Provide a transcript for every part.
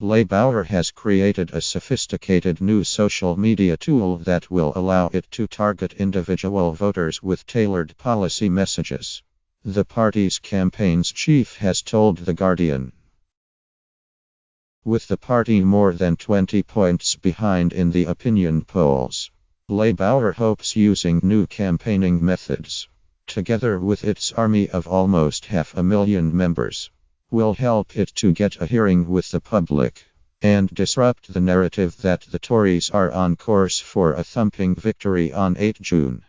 Labour has created a sophisticated new social media tool that will allow it to target individual voters with tailored policy messages. The party's campaign's chief has told The Guardian. With the party more than 20 points behind in the opinion polls, Labour hopes using new campaigning methods, together with its army of almost 500,000 members, will help it to get a hearing with the public and disrupt the narrative that the Tories are on course for a thumping victory on 8 June.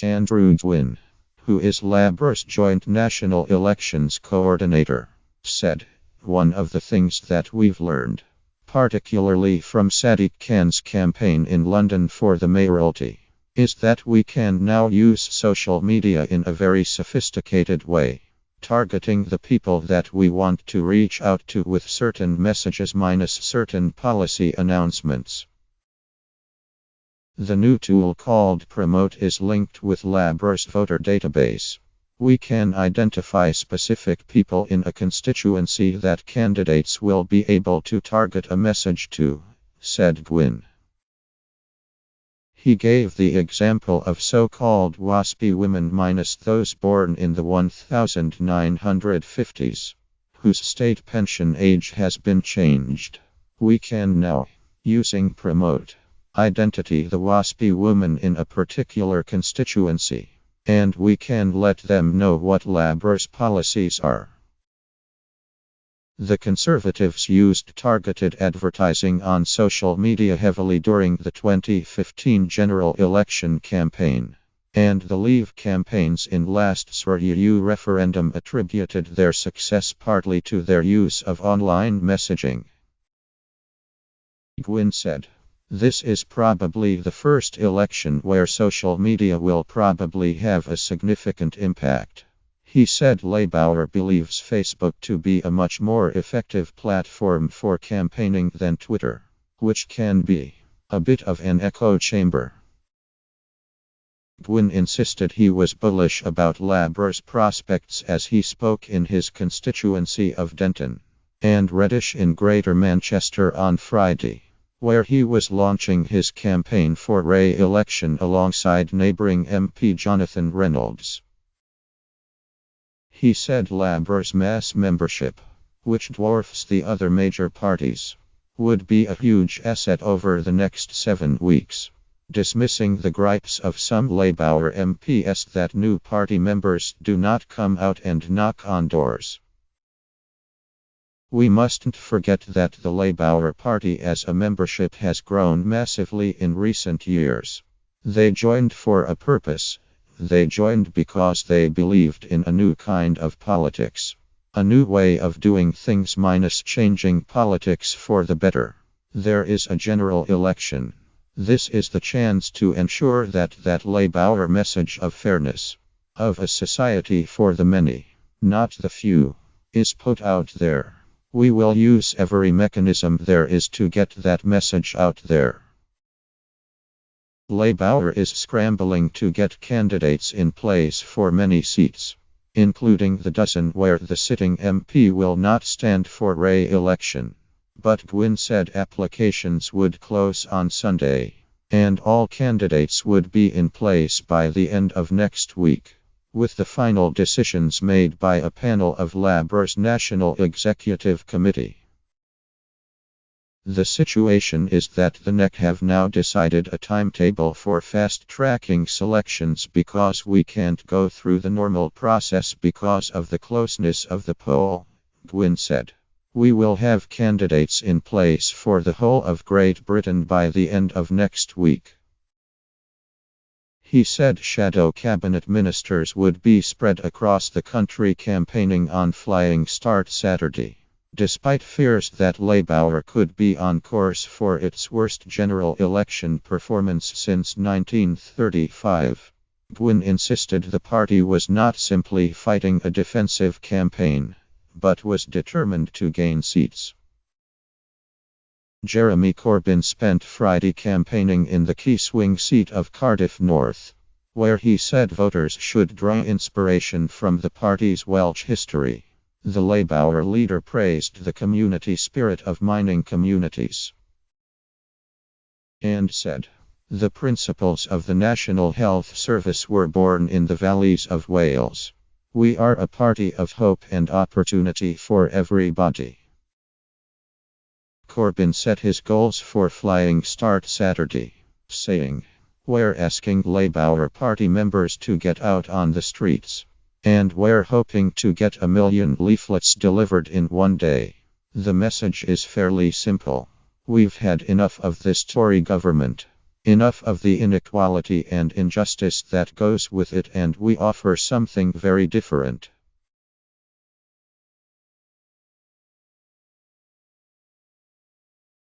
Andrew Gwynn, who is Labour's joint national elections coordinator, said, "One of the things that we've learned, particularly from Sadiq Khan's campaign in London for the mayoralty, is that we can now use social media in a very sophisticated way, targeting the people that we want to reach out to with certain messages minus certain policy announcements." The new tool called Promote is linked with Labour's voter database. "We can identify specific people in a constituency that candidates will be able to target a message to," said Gwynn. He gave the example of so-called WASPy women minus those born in the 1950s, whose state pension age has been changed. "We can now, using Promote, identify the WASPy woman in a particular constituency, and we can let them know what Labour's policies are." The Conservatives used targeted advertising on social media heavily during the 2015 general election campaign, and the Leave campaigns in last EU referendum attributed their success partly to their use of online messaging. Gwynn said, "This is probably the first election where social media will probably have a significant impact." He said Labour believes Facebook to be a much more effective platform for campaigning than Twitter, which can be a bit of an echo chamber. Gwynn insisted he was bullish about Labour's prospects as he spoke in his constituency of Denton and Reddish in Greater Manchester on Friday, where he was launching his campaign for re-election alongside neighbouring MP Jonathan Reynolds. He said Labour's mass membership, which dwarfs the other major parties, would be a huge asset over the next 7 weeks, dismissing the gripes of some Labour MPs that new party members do not come out and knock on doors. "We mustn't forget that the Labour Party as a membership has grown massively in recent years. They joined for a purpose. They joined because they believed in a new kind of politics. A new way of doing things minus changing politics for the better. There is a general election. This is the chance to ensure that that Labour message of fairness, of a society for the many, not the few, is put out there. We will use every mechanism there is to get that message out there." Labour is scrambling to get candidates in place for many seats, including the dozen where the sitting MP will not stand for re-election. But Gwynn said applications would close on Sunday, and all candidates would be in place by the end of next week, with the final decisions made by a panel of Labour's National Executive Committee. The situation is that the NEC have now decided a timetable for fast-tracking selections because we can't go through the normal process because of the closeness of the poll, Gwynn said. "We will have candidates in place for the whole of Great Britain by the end of next week." He said shadow cabinet ministers would be spread across the country campaigning on Flying Start Saturday. Despite fears that Labour could be on course for its worst general election performance since 1935, Gwynn insisted the party was not simply fighting a defensive campaign, but was determined to gain seats. Jeremy Corbyn spent Friday campaigning in the key swing seat of Cardiff North, where he said voters should draw inspiration from the party's Welsh history. The Labour leader praised the community spirit of mining communities and said, "The principles of the National Health Service were born in the valleys of Wales. We are a party of hope and opportunity for everybody." Corbyn set his goals for Flying Start Saturday, saying, "We're asking Labour Party members to get out on the streets. And we're hoping to get 1 million leaflets delivered in one day. The message is fairly simple. We've had enough of this Tory government. Enough of the inequality and injustice that goes with it, and we offer something very different.